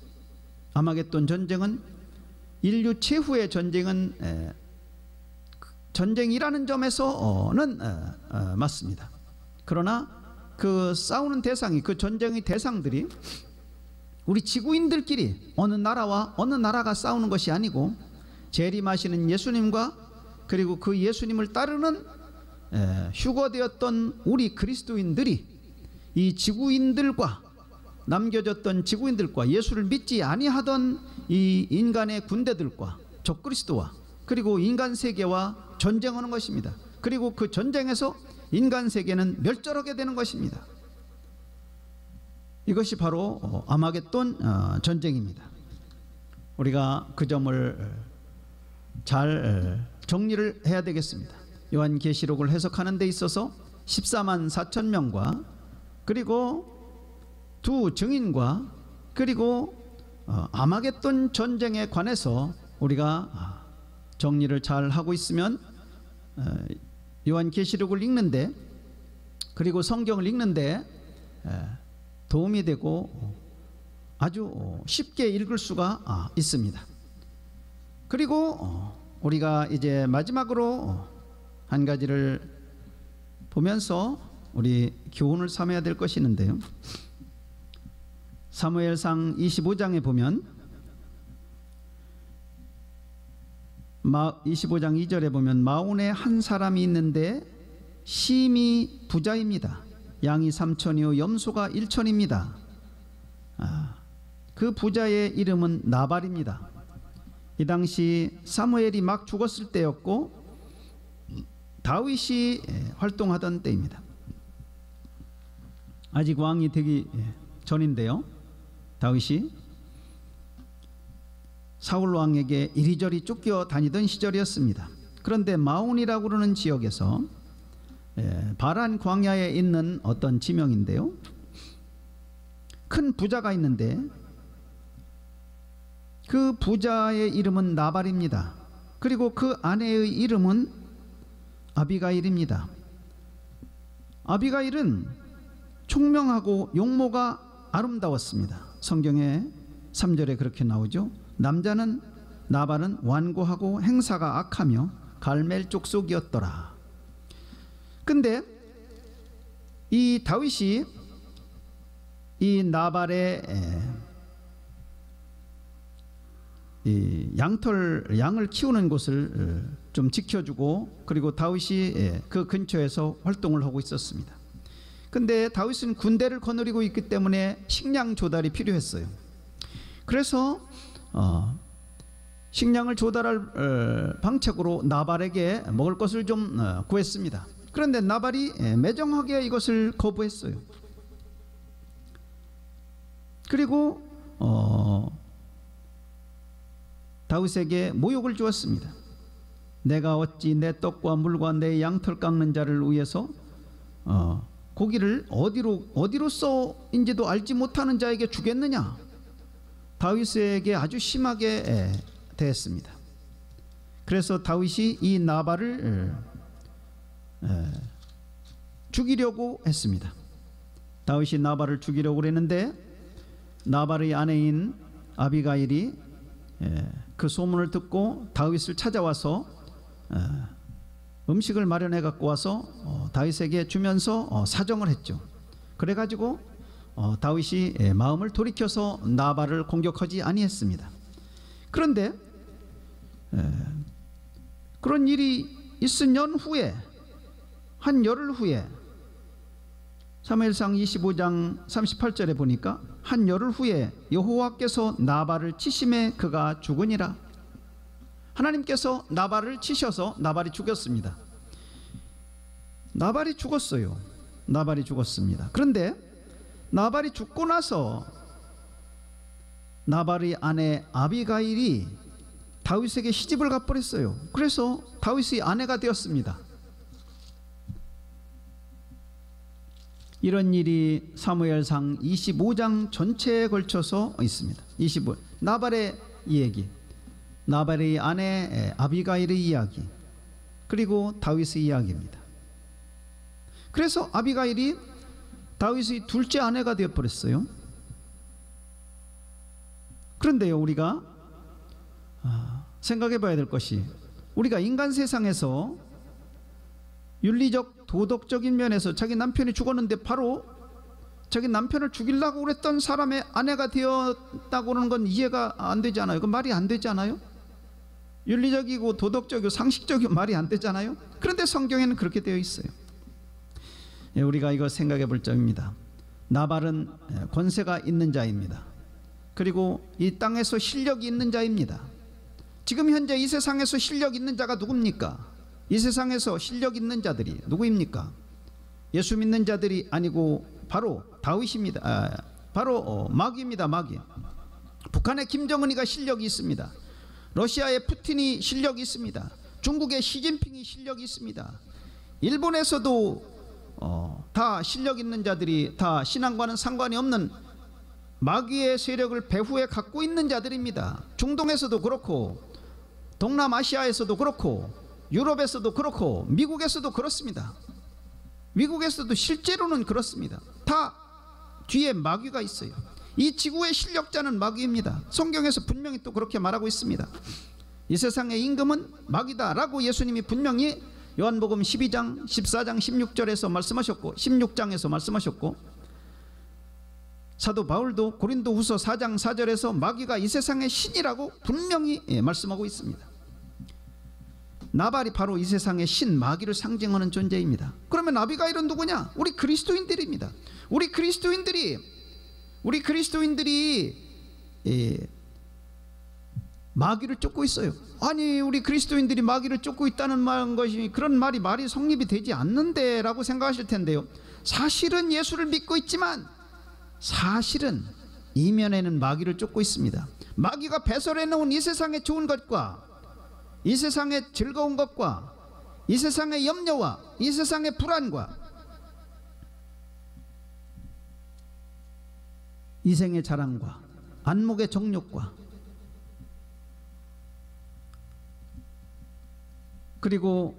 아마겟돈 전쟁은 인류 최후의 전쟁이라는 점에서는 맞습니다. 그러나 그 싸우는 대상이, 그 전쟁의 대상들이 우리 지구인들끼리 어느 나라와 어느 나라가 싸우는 것이 아니고 재림하시는 예수님과 그리고 그 예수님을 따르는 휴거되었던 우리 그리스도인들이 이 지구인들과, 남겨졌던 지구인들과, 예수를 믿지 아니하던 이 인간의 군대들과 적그리스도와 그리고 인간 세계와 전쟁하는 것입니다. 그리고 그 전쟁에서 인간 세계는 멸절하게 되는 것입니다. 이것이 바로 아마겟돈 전쟁입니다. 우리가 그 점을 잘 정리를 해야 되겠습니다. 요한계시록을 해석하는 데 있어서 14만 4천 명과 그리고 두 증인과 그리고 아마겟돈 전쟁에 관해서 우리가 정리를 잘 하고 있으면 요한계시록을 읽는데, 그리고 성경을 읽는데 도움이 되고 아주 쉽게 읽을 수가 있습니다. 그리고 우리가 이제 마지막으로 한 가지를 보면서 우리 교훈을 삼아야 될 것이 있는데요. 사무엘상 25장에 보면 25장 2절에 보면 마온에 한 사람이 있는데 심히 부자입니다. 양이 3천이요 염소가 1천입니다. 그 부자의 이름은 나발입니다. 이 당시 사무엘이 막 죽었을 때였고 다윗이 활동하던 때입니다. 아직 왕이 되기 전인데요. 다윗이 사울 왕에게 이리저리 쫓겨 다니던 시절이었습니다. 그런데 마온이라고 그러는 지역에서 바란 광야에 있는 어떤 지명인데요, 큰 부자가 있는데 그 부자의 이름은 나발입니다. 그리고 그 아내의 이름은 아비가일입니다. 아비가일은 총명하고 용모가 아름다웠습니다. 성경에 3절에 그렇게 나오죠. 남자는, 나발은 완고하고 행사가 악하며 갈멜 족속이었더라. 근데 이 다윗이 이 나발의 이 양을 키우는 곳을 좀 지켜주고, 그리고 다윗이 그 근처에서 활동을 하고 있었습니다. 근데 다윗은 군대를 거느리고 있기 때문에 식량 조달이 필요했어요. 그래서 식량을 조달할 방책으로 나발에게 먹을 것을 좀 구했습니다. 그런데 나발이 매정하게 이것을 거부했어요. 그리고 다윗에게 모욕을 주었습니다. 내가 어찌 내 떡과 물과 내 양털 깎는 자를 위해서 고기를 어디로서인지도 알지 못하는 자에게 주겠느냐. 다윗에게 아주 심하게 대했습니다. 그래서 다윗이 이 나발을 죽이려고 했습니다. 다윗이 나발을 죽이려고 했는데 나발의 아내인 아비가일이 그 소문을 듣고 다윗을 찾아와서 음식을 마련해 갖고 와서 다윗에게 주면서 사정을 했죠. 그래가지고 다윗이 마음을 돌이켜서 나발을 공격하지 아니했습니다. 그런데 그런 일이 있은 연후에, 한 열흘 후에, 사무엘상 25장 38절에 보니까 한 열흘 후에 여호와께서 나발을 치심에 그가 죽으니라. 하나님께서 나발을 치셔서 나발이 죽였습니다. 나발이 죽었어요. 나발이 죽었습니다. 그런데 나발이 죽고 나서 나발의 아내 아비가일이 다윗에게 시집을 가버렸어요. 그래서 다윗의 아내가 되었습니다. 이런 일이 사무엘상 25장 전체에 걸쳐서 있습니다. 25 나발의 이야기, 나발의 아내 아비가일의 이야기, 그리고 다윗의 이야기입니다. 그래서 아비가일이 다윗의 둘째 아내가 되어버렸어요. 그런데요, 우리가 생각해 봐야 될 것이, 우리가 인간 세상에서 윤리적 도덕적인 면에서 자기 남편이 죽었는데 바로 자기 남편을 죽이려고 그랬던 사람의 아내가 되었다고 하는 건 이해가 안 되잖아요. 그 말이 안 되잖아요. 윤리적이고 도덕적이고 상식적이고 말이 안 되잖아요. 그런데 성경에는 그렇게 되어 있어요. 우리가 이거 생각해 볼 점입니다. 나발은 권세가 있는 자입니다. 그리고 이 땅에서 실력이 있는 자입니다. 지금 현재 이 세상에서 실력 있는 자가 누굽니까? 이 세상에서 실력 있는 자들이 누구입니까? 예수 믿는 자들이 아니고 바로 다윗입니다. 바로 마귀입니다. 마귀. 북한의 김정은이가 실력이 있습니다. 러시아의 푸틴이 실력이 있습니다. 중국의 시진핑이 실력이 있습니다. 일본에서도 다 실력 있는 자들이 다 신앙과는 상관이 없는 마귀의 세력을 배후에 갖고 있는 자들입니다. 중동에서도 그렇고 동남아시아에서도 그렇고 유럽에서도 그렇고 미국에서도 그렇습니다. 미국에서도 실제로는 그렇습니다. 다 뒤에 마귀가 있어요. 이 지구의 실력자는 마귀입니다. 성경에서 분명히 또 그렇게 말하고 있습니다. 이 세상의 임금은 마귀다 라고 예수님이 분명히 요한복음 12장 14장 16절에서 말씀하셨고 16장에서 말씀하셨고, 사도 바울도 고린도후서 4장 4절에서 마귀가 이 세상의 신이라고 분명히 말씀하고 있습니다. 나발이 바로 이 세상의 신 마귀를 상징하는 존재입니다. 그러면 아비가일은 누구냐? 우리 그리스도인들입니다. 우리 그리스도인들이 마귀를 쫓고 있어요. 아니, 우리 그리스도인들이 마귀를 쫓고 있다는 것이, 그런 말이 성립이 되지 않는데 라고 생각하실 텐데요. 사실은 예수를 믿고 있지만 사실은 이면에는 마귀를 쫓고 있습니다. 마귀가 배설해 놓은 이 세상의 좋은 것과 이 세상의 즐거운 것과 이 세상의 염려와 이 세상의 불안과 이생의 자랑과 안목의 정욕과 그리고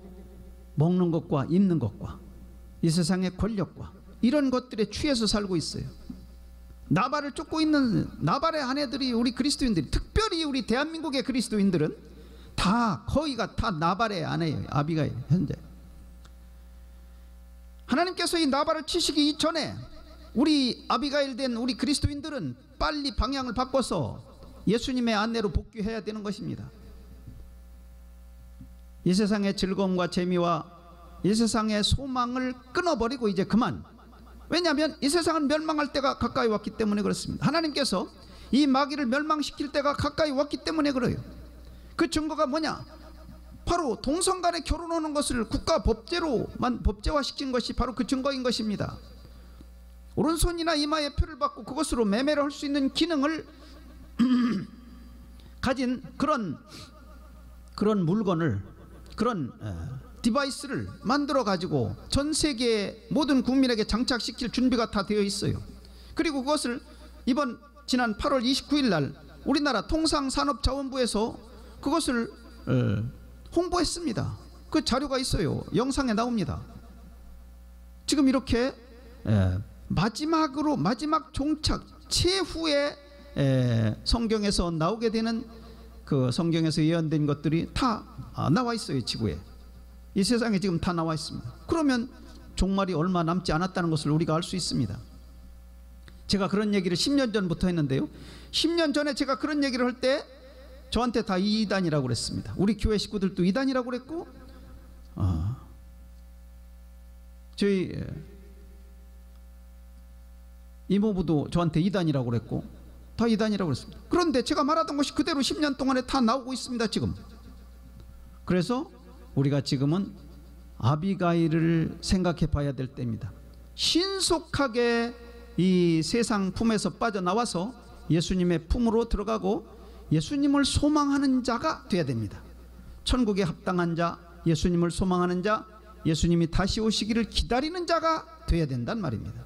먹는 것과 입는 것과 이 세상의 권력과 이런 것들에 취해서 살고 있어요. 나발을 쫓고 있는 나발의 아내들이 우리 그리스도인들이, 특별히 우리 대한민국의 그리스도인들은 거의가 다 나발의 아내예요. 아비가일. 현재 하나님께서 이 나발을 치시기 이전에 우리 아비가일 된 우리 그리스도인들은 빨리 방향을 바꿔서 예수님의 아내로 복귀해야 되는 것입니다. 이 세상의 즐거움과 재미와 이 세상의 소망을 끊어버리고 이제 그만. 왜냐하면 이 세상은 멸망할 때가 가까이 왔기 때문에 그렇습니다. 하나님께서 이 마귀를 멸망시킬 때가 가까이 왔기 때문에 그래요. 그 증거가 뭐냐? 바로 동성 간에 결혼하는 것을 국가 법제로만 법제화시킨 것이 바로 그 증거인 것입니다. 오른손이나 이마에 표를 받고 그것으로 매매를 할 수 있는 기능을 가진 그런 물건을, 그런 디바이스를 만들어 가지고 전 세계 모든 국민에게 장착시킬 준비가 다 되어 있어요. 그리고 그것을 지난 8월 29일 날 우리나라 통상산업자원부에서 그것을 홍보했습니다. 그 자료가 있어요. 영상에 나옵니다. 지금 이렇게 마지막 종착 최후의 성경에서 나오게 되는 그 성경에서 예언된 것들이 다 나와 있어요. 지구에, 이 세상에 지금 다 나와 있습니다. 그러면 종말이 얼마 남지 않았다는 것을 우리가 알 수 있습니다. 제가 그런 얘기를 10년 전부터 했는데요, 10년 전에 제가 그런 얘기를 할 때 저한테 다 이단이라고 그랬습니다. 우리 교회 식구들도 이단이라고 그랬고, 저희 이모부도 저한테 이단이라고 그랬고, 다 이단이라고 그랬습니다. 그런데 제가 말하던 것이 그대로 10년 동안에 다 나오고 있습니다. 지금. 그래서 우리가 지금은 아비가일을 생각해 봐야 될 때입니다. 신속하게 이 세상 품에서 빠져나와서 예수님의 품으로 들어가고 예수님을 소망하는 자가 되어야 됩니다. 천국에 합당한 자, 예수님을 소망하는 자, 예수님이 다시 오시기를 기다리는 자가 되어야 된단 말입니다.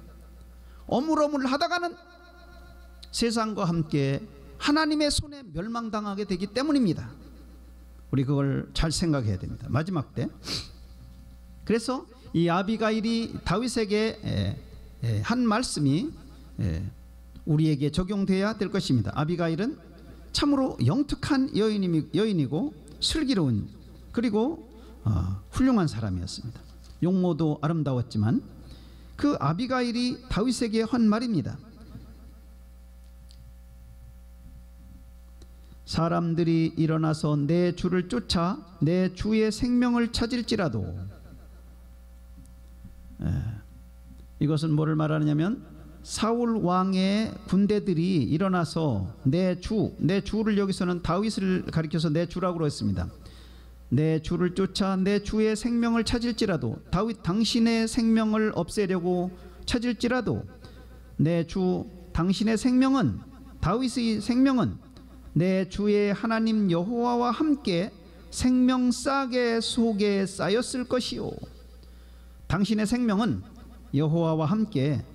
어물어물 하다가는 세상과 함께 하나님의 손에 멸망당하게 되기 때문입니다. 우리 그걸 잘 생각해야 됩니다. 마지막 때. 그래서 이 아비가일이 다윗에게 한 말씀이 우리에게 적용돼야 될 것입니다. 아비가일은 참으로 영특한 여인이고 슬기로운, 그리고 훌륭한 사람이었습니다. 용모도 아름다웠지만 그 아비가일이 다윗에게 한 말입니다. 사람들이 일어나서 내 주를 쫓아 내 주의 생명을 찾을지라도, 이것은 뭐를 말하느냐면 사울 왕의 군대들이 일어나서 내 주를 여기서는 다윗을 가리켜서 내 주라고 했습니다. 내 주를 쫓아 내 주의 생명을 찾을지라도, 다윗 당신의 생명을 없애려고 찾을지라도, 내 주 당신의 생명은, 다윗의 생명은 내 주의 하나님 여호와와 함께 생명싸개 속에 쌓였을 것이요. 당신의 생명은 여호와와 함께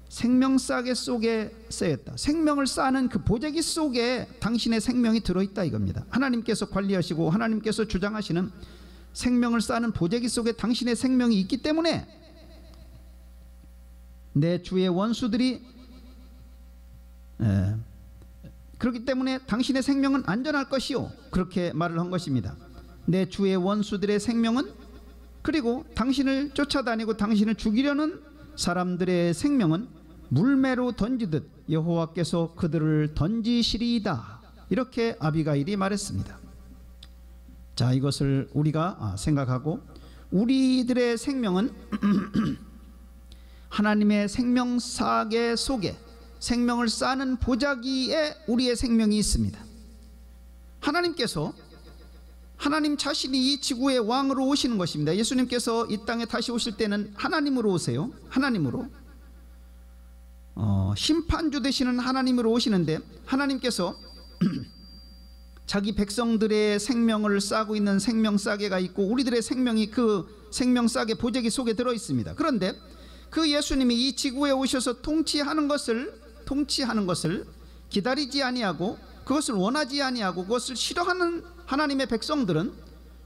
생명싸개 속에 쌓였다. 생명을 쌓는 그 보재기 속에 당신의 생명이 들어있다 이겁니다. 하나님께서 관리하시고 하나님께서 주장하시는 생명을 쌓는 보재기 속에 당신의 생명이 있기 때문에 내 주의 원수들이 그렇기 때문에 당신의 생명은 안전할 것이요, 그렇게 말을 한 것입니다. 내 주의 원수들의 생명은, 그리고 당신을 쫓아다니고 당신을 죽이려는 사람들의 생명은 물매로 던지듯 여호와께서 그들을 던지시리이다, 이렇게 아비가일이 말했습니다. 자, 이것을 우리가 생각하고, 우리들의 생명은 하나님의 생명싸개 속에, 생명을 쌓는 보자기에 우리의 생명이 있습니다. 하나님 자신이 이 지구의 왕으로 오시는 것입니다. 예수님께서 이 땅에 다시 오실 때는 하나님으로 오세요. 하나님으로, 심판주 되시는 하나님으로 오시는데, 하나님께서 자기 백성들의 생명을 싸고 있는 생명싸개가 있고 우리들의 생명이 그 생명싸개 보재기 속에 들어 있습니다. 그런데 그 예수님이 이 지구에 오셔서 통치하는 것을 기다리지 아니하고, 그것을 원하지 아니하고, 그것을 싫어하는 하나님의 백성들은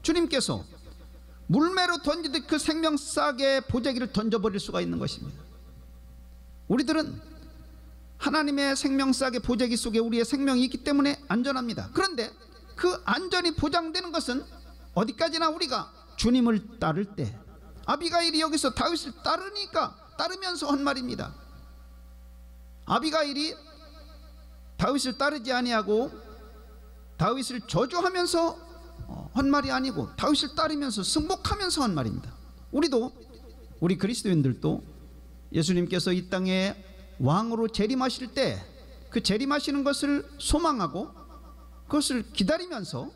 주님께서 물매로 던지듯 그 생명싸개 보재기를 던져버릴 수가 있는 것입니다. 우리들은 하나님의 생명싸개 보재기 속에 우리의 생명이 있기 때문에 안전합니다. 그런데 그 안전이 보장되는 것은 어디까지나 우리가 주님을 따를 때, 아비가일이 여기서 다윗을 따르면서 한 말입니다. 아비가일이 다윗을 따르지 아니하고 다윗을 저주하면서 한 말이 아니고 다윗을 따르면서 승복하면서 한 말입니다. 우리 그리스도인들도 예수님께서 이 땅에 왕으로 재림하실 때 그 재림하시는 것을 소망하고 그것을 기다리면서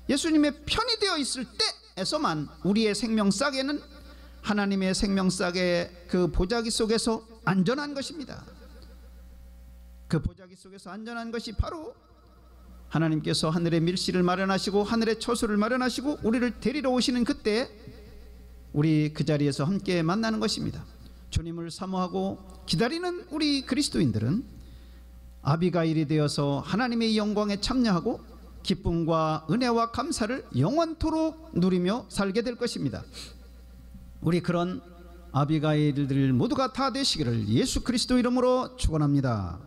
예수님의 편이 되어 있을 때에서만 우리의 생명싸개는 하나님의 생명싸개의 그 보자기 속에서 안전한 것입니다. 그 보자기 속에서 안전한 것이 바로 하나님께서 하늘의 밀실을 마련하시고 하늘의 처소를 마련하시고 우리를 데리러 오시는 그때 우리 그 자리에서 함께 만나는 것입니다. 주님을 사모하고 기다리는 우리 그리스도인들은 아비가일이 되어서 하나님의 영광에 참여하고 기쁨과 은혜와 감사를 영원토록 누리며 살게 될 것입니다. 우리 그런 아비가일들 모두가 다 되시기를 예수 그리스도 이름으로 축원합니다.